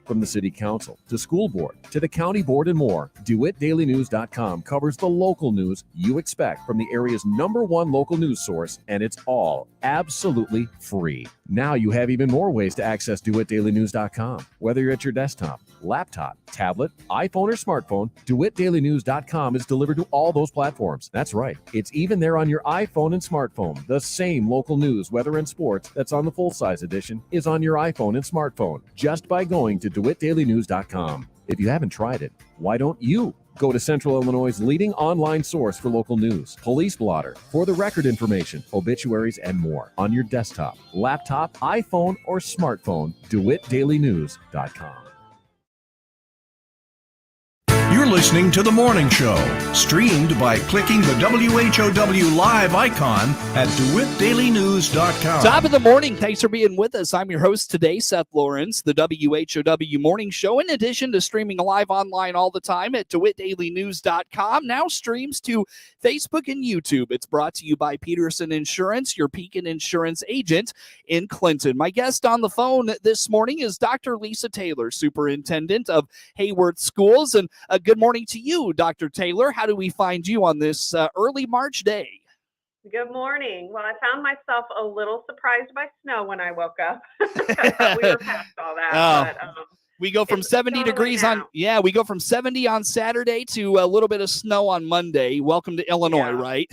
From the City Council to School Board to the County Board and more, DeWittDailyNews.com covers the local news you expect from the area's #1 local news source, and it's all absolutely free. Now you have even more ways to access DeWittDailyNews.com. Whether you're at your desktop, laptop, tablet, iPhone, or smartphone, DeWittDailyNews.com is delivered to all those platforms. That's right. It's even there on your iPhone and smartphone. The same local news, weather, and sports that's on the full-size edition is on your iPhone and smartphone just by going to DeWittDailyNews.com. If you haven't tried it, why don't you? Go to Central Illinois' leading online source for local news, police blotter, for the record information, obituaries, and more on your desktop, laptop, iPhone, or smartphone, DeWittDailyNews.com. You're listening to The Morning Show, streamed by clicking the WHOW live icon at DeWittDailyNews.com. Top of the morning. Thanks for being with us. I'm your host today, Seth Lawrence, the WHOW Morning Show. In addition to streaming live online all the time at DeWittDailyNews.com, now streams to Facebook and YouTube. It's brought to you by Peterson Insurance, your Pekin Insurance agent in Clinton. My guest on the phone this morning is Dr. Lisa Taylor, Superintendent of Heyworth Schools. And good morning to you, Dr. Taylor. How do we find you on this early March day? Good morning. Well, I found myself a little surprised by snow when I woke up. I thought we were past all that. But, we go from 70 degrees we go from 70 on Saturday to a little bit of snow on Monday. Welcome to Illinois, right?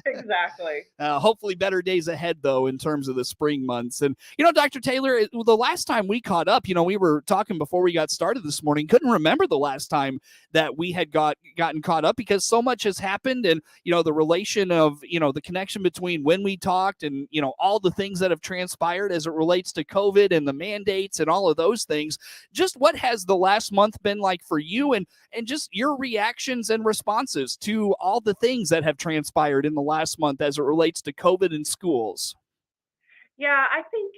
Exactly. Hopefully better days ahead, though, in terms of the spring months. And, Dr. Taylor, the last time we caught up, we were talking before we got started this morning, couldn't remember the last time that we had gotten caught up because so much has happened and, the relation of, the connection between when we talked and, all the things that have transpired as it relates to COVID and the mandates and all of those things. Just what has the last month been like for you and just your reactions and responses to all the things that have transpired in the last month as it relates to COVID in schools? Yeah, I think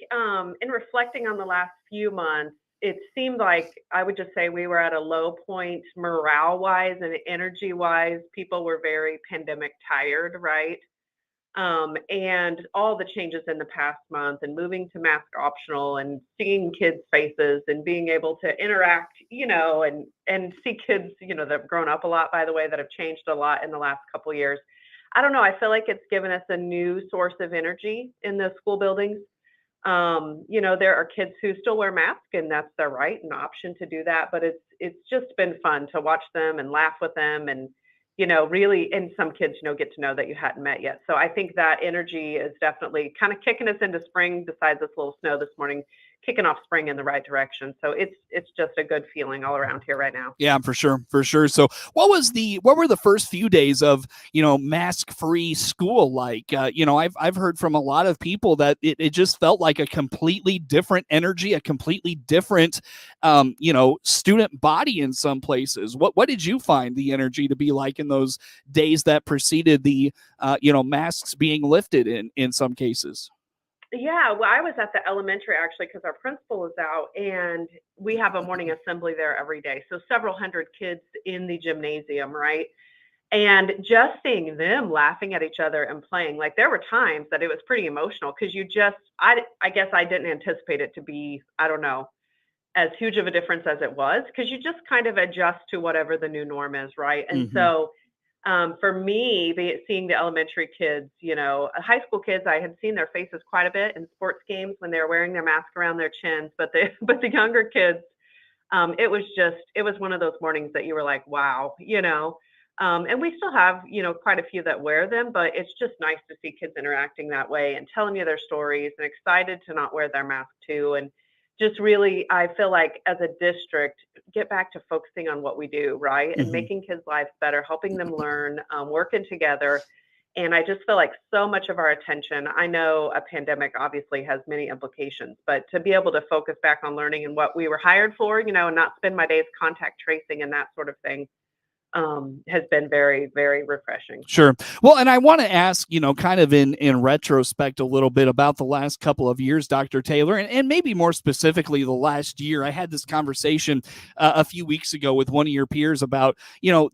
in reflecting on the last few months, it seemed like I would just say we were at a low point morale-wise and energy-wise. People were very pandemic tired, right? And all the changes in the past month and moving to mask optional and seeing kids' faces and being able to interact, and see kids, that have grown up a lot, by the way, that have changed a lot in the last couple of years. I don't know. I feel like it's given us a new source of energy in the school buildings. There are kids who still wear masks and that's their right and option to do that. But it's just been fun to watch them and laugh with them and, really, and some kids, get to know that you hadn't met yet. So I think that energy is definitely kind of kicking us into spring, besides this little snow this morning, kicking off spring in the right direction. So it's just a good feeling all around here right now. Yeah, for sure. So what were the first few days of, mask-free school like? I've heard from a lot of people that it just felt like a completely different energy, a completely different, student body in some places. What did you find the energy to be like in those days that preceded the, masks being lifted in some cases? Yeah, well, I was at the elementary actually because our principal is out and we have a morning assembly there every day. So several hundred kids in the gymnasium, right? And just seeing them laughing at each other and playing, like there were times that it was pretty emotional because I guess I didn't anticipate it to be, I don't know, as huge of a difference as it was because you just kind of adjust to whatever the new norm is, right? And so for me, seeing the elementary kids, high school kids, I had seen their faces quite a bit in sports games when they were wearing their mask around their chins. But the younger kids, it was one of those mornings that you were like, wow, and we still have, quite a few that wear them, but it's just nice to see kids interacting that way and telling you their stories and excited to not wear their mask too. And just really, I feel like as a district, get back to focusing on what we do, right? And making kids' lives better, helping them learn, working together. And I just feel like so much of our attention, I know a pandemic obviously has many implications, but to be able to focus back on learning and what we were hired for, and not spend my days contact tracing and that sort of thing, has been very, very refreshing. Sure. Well, and I want to ask, kind of in retrospect a little bit about the last couple of years, Dr. Taylor, and maybe more specifically the last year. I had this conversation a few weeks ago with one of your peers about,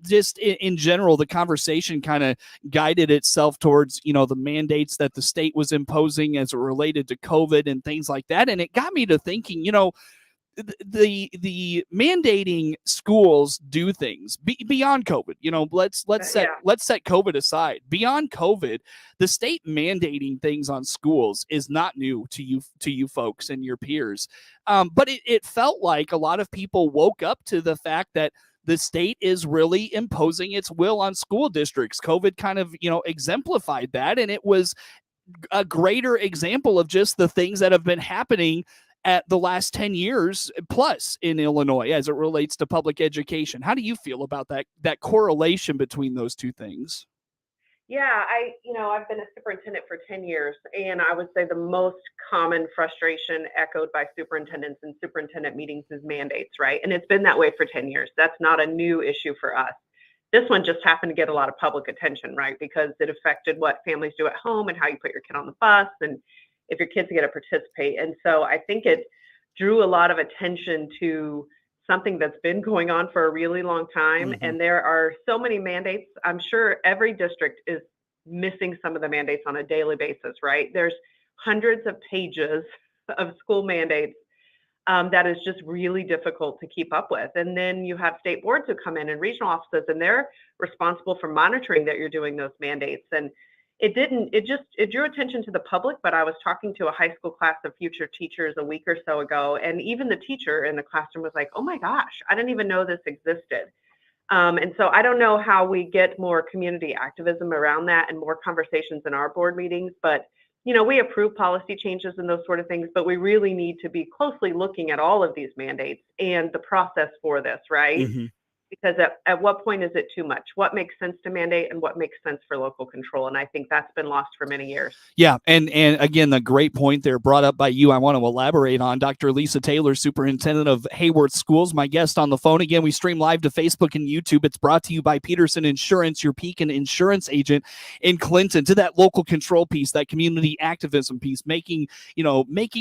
just in general, the conversation kind of guided itself towards, the mandates that the state was imposing as it related to COVID and things like that. And it got me to thinking, the mandating schools do things beyond COVID. Let's set COVID aside. Beyond COVID, the state mandating things on schools is not new to you folks and your peers. But it felt like a lot of people woke up to the fact that the state is really imposing its will on school districts. COVID kind of, exemplified that. And it was a greater example of just the things that have been happening at the last 10 years plus in Illinois as it relates to public education. How do you feel about that correlation between those two things? Yeah, I've been a superintendent for 10 years, and I would say the most common frustration echoed by superintendents in superintendent meetings is mandates, right? And it's been that way for 10 years. That's not a new issue for us. This one just happened to get a lot of public attention, right? Because it affected what families do at home and how you put your kid on the bus and if your kids get to participate. And so I think it drew a lot of attention to something that's been going on for a really long time. Mm-hmm. And there are so many mandates. I'm sure every district is missing some of the mandates on a daily basis, right? There's hundreds of pages of school mandates that is just really difficult to keep up with. And then you have state boards who come in and regional offices, and they're responsible for monitoring that you're doing those mandates. And it drew attention to the public, but I was talking to a high school class of future teachers a week or so ago, and even the teacher in the classroom was like, oh my gosh, I didn't even know this existed. And so I don't know how we get more community activism around that and more conversations in our board meetings, but we approve policy changes and those sort of things, but we really need to be closely looking at all of these mandates and the process for this, right? Mm-hmm. Because at what point is it too much? What makes sense to mandate and what makes sense for local control? And I think that's been lost for many years. Yeah. And again, the great point there brought up by you, I want to elaborate on. Dr. Lisa Taylor, Superintendent of Heyworth Schools, my guest on the phone. Again, we stream live to Facebook and YouTube. It's brought to you by Peterson Insurance, your Pekin insurance agent in Clinton. To that local control piece, that community activism piece, making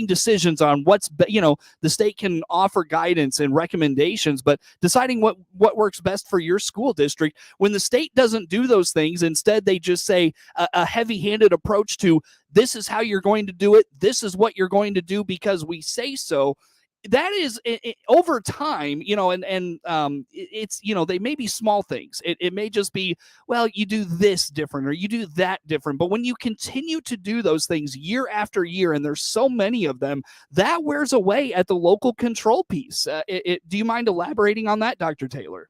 decisions on the state can offer guidance and recommendations, but deciding what works best for your school district. When the state doesn't do those things, instead they just say a heavy-handed approach to this is how you're going to do it, this is what you're going to do because we say so. That is over time, it's, they may be small things. It may just be, well, you do this different or you do that different. But when you continue to do those things year after year, and there's so many of them, that wears away at the local control piece. Do you mind elaborating on that, Dr. Taylor?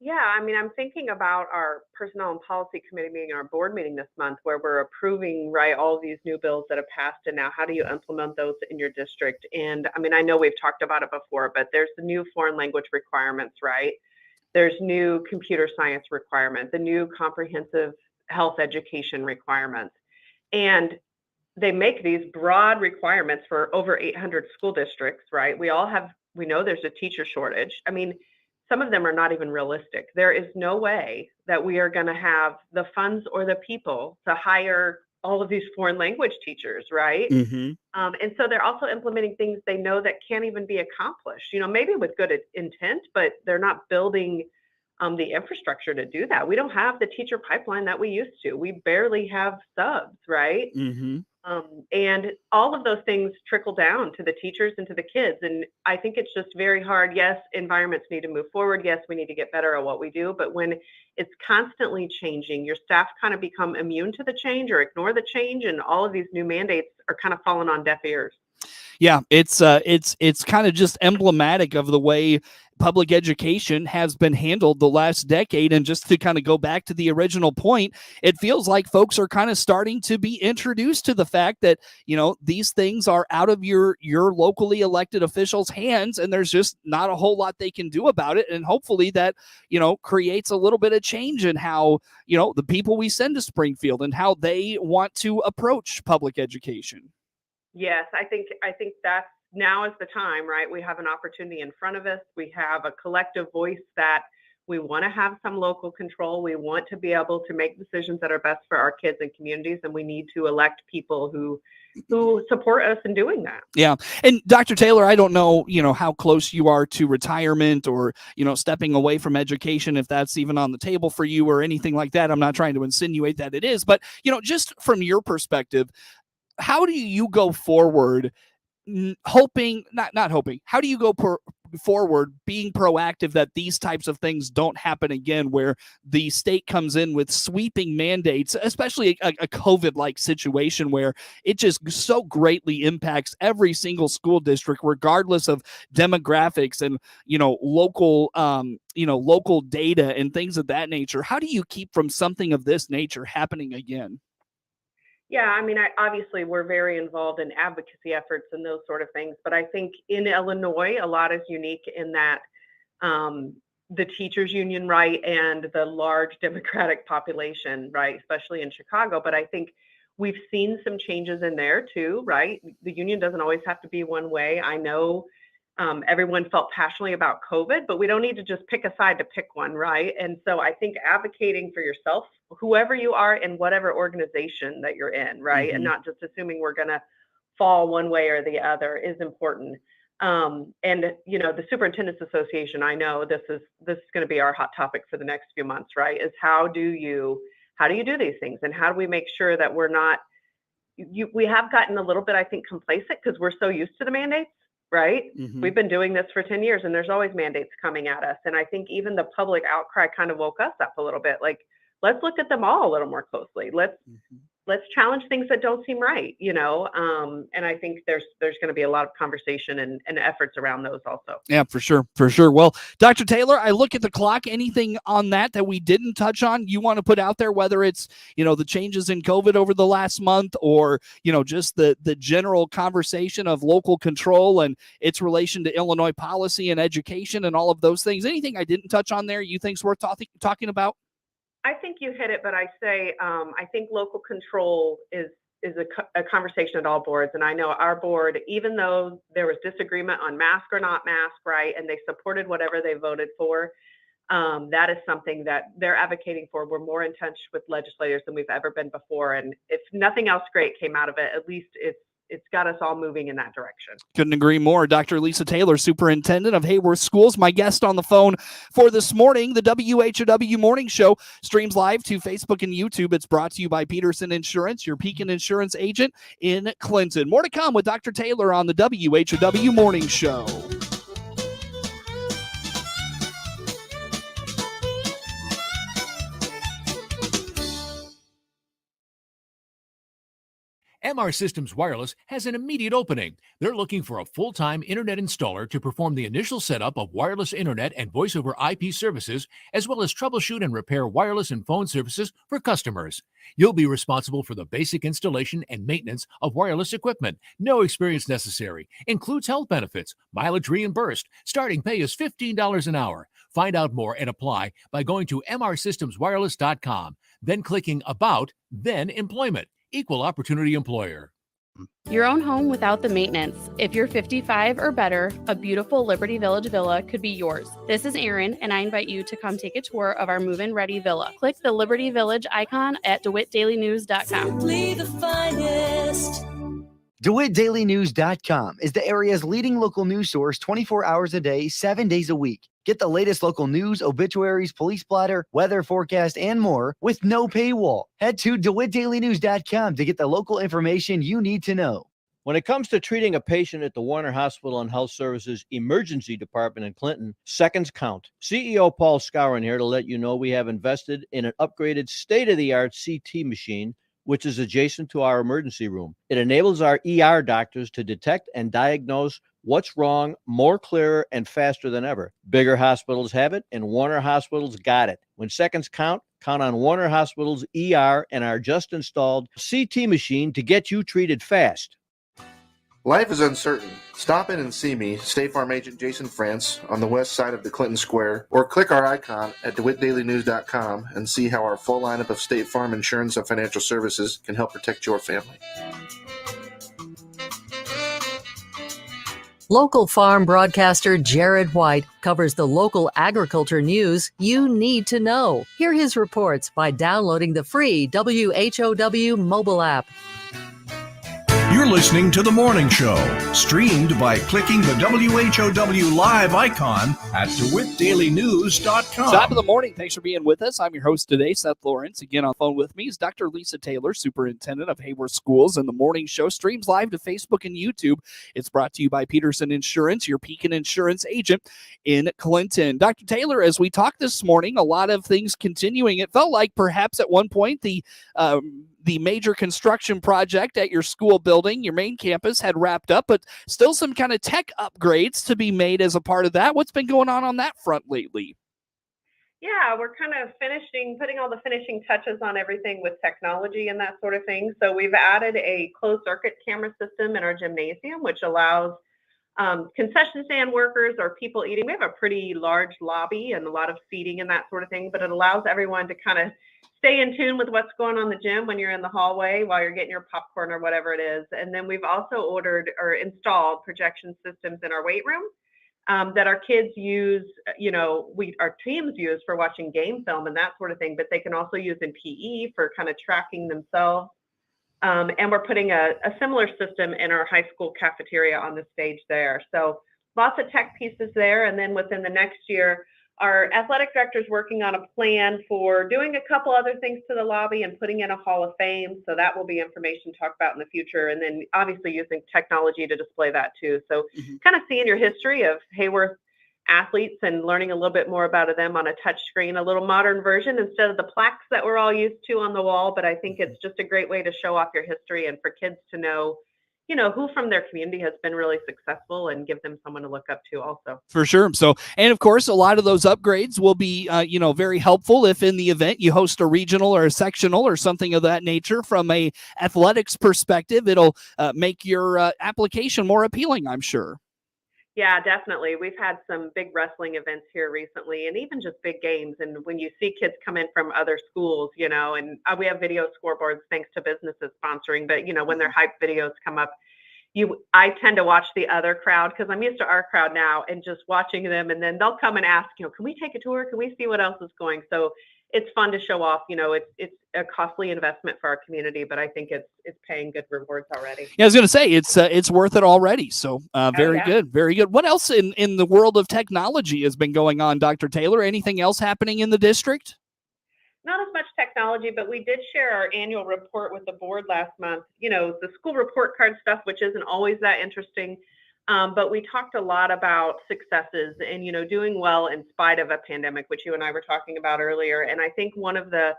Yeah, I'm thinking about our Personnel and Policy Committee meeting, our board meeting this month, where we're approving, right, all these new bills that have passed, and now how do you implement those in your district? And I know we've talked about it before, but there's the new foreign language requirements, right? There's new computer science requirements, the new comprehensive health education requirements. And they make these broad requirements for over 800 school districts, right? We know there's a teacher shortage. Some of them are not even realistic. There is no way that we are going to have the funds or the people to hire all of these foreign language teachers, right? Mm-hmm. And so they're also implementing things they know that can't even be accomplished, maybe with good intent, but they're not building the infrastructure to do that. We don't have the teacher pipeline that we used to. We barely have subs, right? Mm-hmm. And all of those things trickle down to the teachers and to the kids. And I think it's just very hard. Yes, environments need to move forward. Yes, we need to get better at what we do. But when it's constantly changing, your staff kind of become immune to the change or ignore the change. And all of these new mandates are kind of falling on deaf ears. Yeah, it's kind of just emblematic of the way public education has been handled the last decade. And just to kind of go back to the original point, it feels like folks are kind of starting to be introduced to the fact that, these things are out of your locally elected officials' hands, and there's just not a whole lot they can do about it. And hopefully that, creates a little bit of change in how, the people we send to Springfield and how they want to approach public education. Yes, I think that's now is the time, right? We have an opportunity in front of us. We have a collective voice that we want to have some local control. We want to be able to make decisions that are best for our kids and communities, and we need to elect people who support us in doing that. Yeah. And Dr. Taylor, I don't know, how close you are to retirement or, stepping away from education, if that's even on the table for you or anything like that. I'm not trying to insinuate that it is, but, just from your perspective, how do you go forward hoping, not hoping, how do you go forward being proactive that these types of things don't happen again, where the state comes in with sweeping mandates, especially a COVID-like situation where it just so greatly impacts every single school district, regardless of demographics and, local data and things of that nature? How do you keep from something of this nature happening again? Yeah, I mean, obviously we're very involved in advocacy efforts and those sort of things, but I think in Illinois, a lot is unique in that the teachers union, right, and the large Democratic population, right, especially in Chicago. But I think we've seen some changes in there too, right? The union doesn't always have to be one way. I know everyone felt passionately about COVID, but we don't need to just pick a side to pick one, right? And so I think advocating for yourself, whoever you are in whatever organization that you're in, right? Mm-hmm. And not just assuming we're going to fall one way or the other is important. And the Superintendent's Association, I know this is going to be our hot topic for the next few months, right? Is how do you do these things, and how do we make sure that we're not? We have gotten a little bit, I think, complacent because we're so used to the mandates. Right? Mm-hmm. We've been doing this for 10 years and there's always mandates coming at us. And I think even the public outcry kind of woke us up a little bit. Like, let's look at them all a little more closely. Let's challenge things that don't seem right, and I think there's going to be a lot of conversation and efforts around those also. Yeah, for sure. Well, Dr. Taylor, I look at the clock. Anything on that we didn't touch on you want to put out there, whether it's, the changes in COVID over the last month, or, just the general conversation of local control and its relation to Illinois policy and education and all of those things? Anything I didn't touch on there you think's worth talking about? I think you hit it, but I say I think local control is a conversation at all boards. And I know our board, even though there was disagreement on mask or not mask, right, and they supported whatever they voted for, that is something that they're advocating for. We're more in touch with legislators than we've ever been before. And if nothing else great came out of it, at least it's got us all moving in that direction. Couldn't agree more. Dr. Lisa Taylor, Superintendent of Heyworth Schools, my guest on the phone for this morning. The WHOW Morning Show streams live to Facebook and YouTube. It's brought to you by Peterson Insurance, your Pekin Insurance agent in Clinton. More to come with Dr. Taylor on the WHOW Morning Show. MR Systems Wireless has an immediate opening. They're looking for a full-time internet installer to perform the initial setup of wireless internet and voice-over IP services, as well as troubleshoot and repair wireless and phone services for customers. You'll be responsible for the basic installation and maintenance of wireless equipment. No experience necessary. Includes health benefits, mileage reimbursed. Starting pay is $15 an hour. Find out more and apply by going to mrsystemswireless.com, then clicking About, then Employment. Equal opportunity employer. Your own home without the maintenance. If you're 55 or better, a beautiful Liberty Village villa could be yours. This is Erin, and I invite you to come take a tour of our move-in ready villa. Click the Liberty Village icon at DeWittDailyNews.com. Simply the finest. DeWittDailyNews.com is the area's leading local news source 24 hours a day, 7 days a week. Get the latest local news, obituaries, police blotter, weather forecast, and more with no paywall. Head to DeWittDailyNews.com to get the local information you need to know. When it comes to treating a patient at the Warner Hospital and Health Services Emergency Department in Clinton, seconds count. CEO Paul Scourin here to let you know we have invested in an upgraded state-of-the-art CT machine, which is adjacent to our emergency room. It enables our ER doctors to detect and diagnose what's wrong more clearer and faster than ever. Bigger hospitals have it, and Warner Hospitals got it. When seconds count, count on Warner Hospitals ER and our just installed CT machine to get you treated fast. Life is uncertain. Stop in and see me, State Farm Agent Jason France, on the west side of the Clinton Square, or click our icon at DeWittDailyNews.com and see how our full lineup of State Farm insurance and financial services can help protect your family. Local farm broadcaster Jared White covers the local agriculture news you need to know. Hear his reports by downloading the free WHOW mobile app. You're listening to The Morning Show, streamed by clicking the WHOW live icon at DeWittDailyNews.com. Top of the morning. Thanks for being with us. I'm your host today, Seth Lawrence. Again, on phone with me is Dr. Lisa Taylor, Superintendent of Heyworth Schools, and The Morning Show streams live to Facebook and YouTube. It's brought to you by Peterson Insurance, your Pekin Insurance agent in Clinton. Dr. Taylor, as we talked this morning, a lot of things continuing. It felt like perhaps at one point the major construction project at your school building, your main campus, had wrapped up, but still some kind of tech upgrades to be made as a part of that. What's been going on that front lately? Yeah, we're kind of putting all the finishing touches on everything with technology and that sort of thing. So we've added a closed circuit camera system in our gymnasium, which allows concession stand workers or people eating. We have a pretty large lobby and a lot of seating and that sort of thing, but it allows everyone to kind of stay in tune with what's going on in the gym when you're in the hallway while you're getting your popcorn or whatever it is. And then we've also ordered or installed projection systems in our weight room that our kids use, our teams use for watching game film and that sort of thing, but they can also use in PE for kind of tracking themselves. And we're putting a similar system in our high school cafeteria on the stage there. So lots of tech pieces there. And then within the next year, our athletic director is working on a plan for doing a couple other things to the lobby and putting in a Hall of Fame. So that will be information to talk about in the future. And then obviously using technology to display that too. So kind of seeing your history of Heyworth athletes and learning a little bit more about them on a touch screen, a little modern version instead of the plaques that we're all used to on the wall. But I think it's just a great way to show off your history and for kids to know, who from their community has been really successful and give them someone to look up to also. For sure. So, and of course, a lot of those upgrades will be, very helpful if in the event you host a regional or a sectional or something of that nature. From a athletics perspective, it'll make your application more appealing, I'm sure. Yeah, definitely. We've had some big wrestling events here recently and even just big games. And when you see kids come in from other schools, and we have video scoreboards thanks to businesses sponsoring, but when their hype videos come up, I tend to watch the other crowd because I'm used to our crowd now and just watching them. And then they'll come and ask, can we take a tour? Can we see what else is going? So it's fun to show off. It's a costly investment for our community, but I think it's paying good rewards already. Yeah, I was going to say it's worth it already. So very good, very good. What else in the world of technology has been going on, Dr. Taylor? Anything else happening in the district? Not as much technology, but we did share our annual report with the board last month. The school report card stuff, which isn't always that interesting. But we talked a lot about successes and, doing well in spite of a pandemic, which you and I were talking about earlier. And I think one of the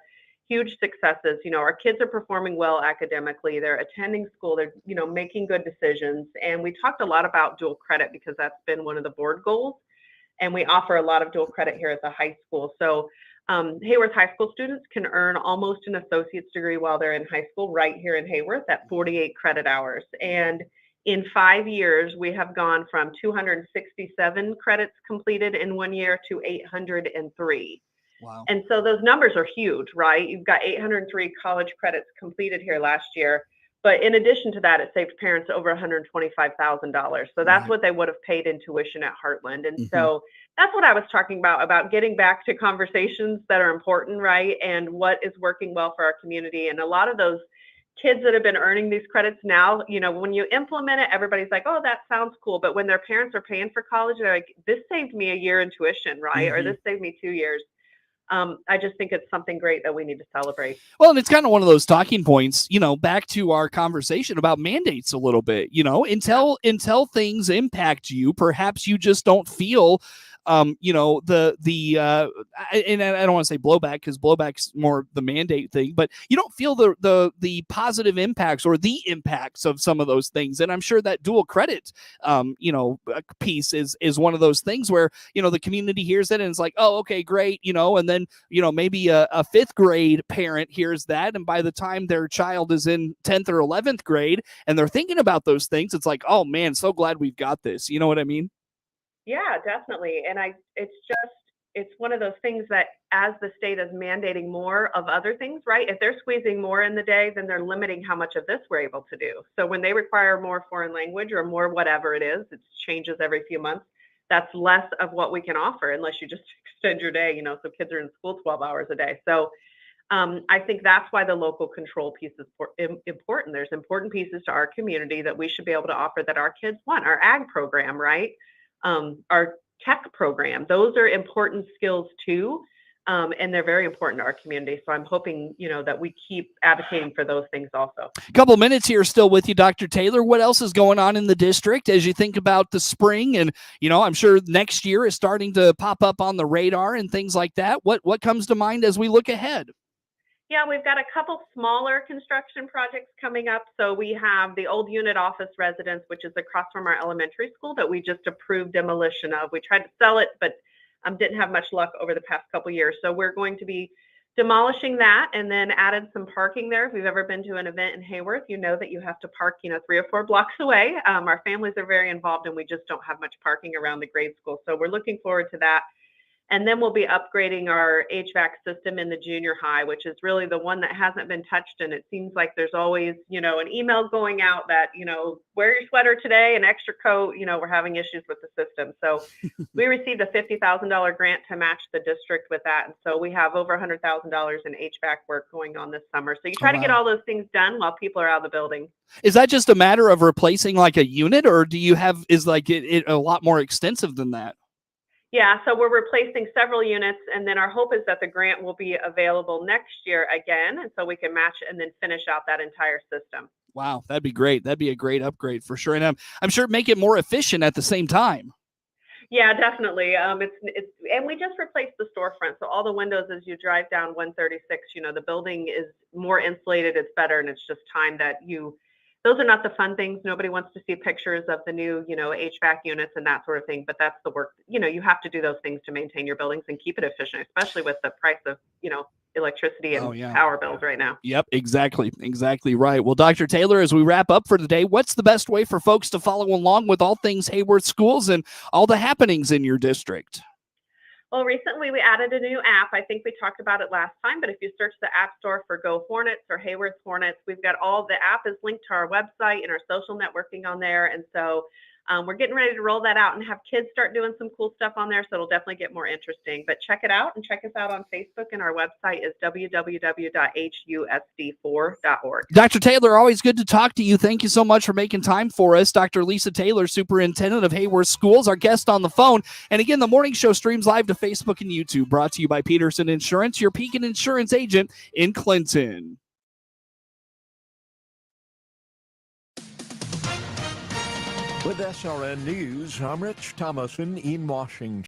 huge successes, our kids are performing well academically. They're attending school. They're, making good decisions. And we talked a lot about dual credit because that's been one of the board goals. And we offer a lot of dual credit here at the high school. So Heyworth high school students can earn almost an associate's degree while they're in high school right here in Heyworth at 48 credit hours. And in 5 years, we have gone from 267 credits completed in 1 year to 803. Wow. And so those numbers are huge, right? You've got 803 college credits completed here last year. But in addition to that, it saved parents over $125,000. So that's what they would have paid in tuition at Heartland. And so that's what I was talking about getting back to conversations that are important, right? And what is working well for our community. And a lot of those kids that have been earning these credits now, when you implement it, everybody's like, oh, that sounds cool. But when their parents are paying for college, they're like, this saved me a year in tuition, right? Or this saved me 2 years. I just think it's something great that we need to celebrate. Well, and it's kind of one of those talking points, back to our conversation about mandates a little bit, until things impact you, perhaps you just don't feel and I don't want to say blowback because blowback's more the mandate thing, but you don't feel the positive impacts or the impacts of some of those things. And I'm sure that dual credit, piece is one of those things where, the community hears it and it's like, oh, okay, great. And then, maybe a fifth grade parent hears that. And by the time their child is in 10th or 11th grade and they're thinking about those things, it's like, oh man, so glad we've got this. You know what I mean? Yeah, definitely. And it's one of those things that as the state is mandating more of other things, right? If they're squeezing more in the day, then they're limiting how much of this we're able to do. So when they require more foreign language or more whatever it is, it changes every few months. That's less of what we can offer unless you just extend your day, so kids are in school 12 hours a day. So I think that's why the local control piece is important. There's important pieces to our community that we should be able to offer that our kids want. Our ag program, right? Our tech program. Those are important skills too. And they're very important to our community. So I'm hoping, that we keep advocating for those things also. A couple minutes here still with you, Dr. Taylor. What else is going on in the district as you think about the spring? And, I'm sure next year is starting to pop up on the radar and things like that. What comes to mind as we look ahead? Yeah, we've got a couple smaller construction projects coming up. So we have the old unit office residence, which is across from our elementary school that we just approved demolition of. We tried to sell it, but didn't have much luck over the past couple years. So we're going to be demolishing that and then added some parking there. If you've ever been to an event in Heyworth, you know that you have to park, 3 or 4 blocks away. Our families are very involved and we just don't have much parking around the grade school. So we're looking forward to that. And then we'll be upgrading our HVAC system in the junior high, which is really the one that hasn't been touched. And it seems like there's always, an email going out that, wear your sweater today, an extra coat, we're having issues with the system. So we received a $50,000 grant to match the district with that. And so we have over $100,000 in HVAC work going on this summer. So you try to get all those things done while people are out of the building. Is that just a matter of replacing like a unit, or do you have, is like it a lot more extensive than that? Yeah, so we're replacing several units, and then our hope is that the grant will be available next year again, and so we can match and then finish out that entire system. Wow, that'd be great. That'd be a great upgrade for sure, and I'm sure make it more efficient at the same time. Yeah, definitely. It's and we just replaced the storefront, so all the windows as you drive down 136, the building is more insulated. It's better, and it's just time that those are not the fun things. Nobody wants to see pictures of the new, HVAC units and that sort of thing. But that's the work, you have to do those things to maintain your buildings and keep it efficient, especially with the price of, electricity and power bills right now. Yep, exactly right. Well, Dr. Taylor, as we wrap up for today, what's the best way for folks to follow along with all things Heyworth Schools and all the happenings in your district? Well, recently we added a new app. I think we talked about it last time, but if you search the App Store for Go Hornets or Heyworth Hornets, we've got the app is linked to our website and our social networking on there. And so we're getting ready to roll that out and have kids start doing some cool stuff on there. So it'll definitely get more interesting. But check it out and check us out on Facebook. And our website is www.husd4.org. Dr. Taylor, always good to talk to you. Thank you so much for making time for us. Dr. Lisa Taylor, Superintendent of Heyworth Schools, our guest on the phone. And again, the morning show streams live to Facebook and YouTube, brought to you by Peterson Insurance, your Pekin Insurance agent in Clinton. With SRN News, I'm Rich Thomason in Washington.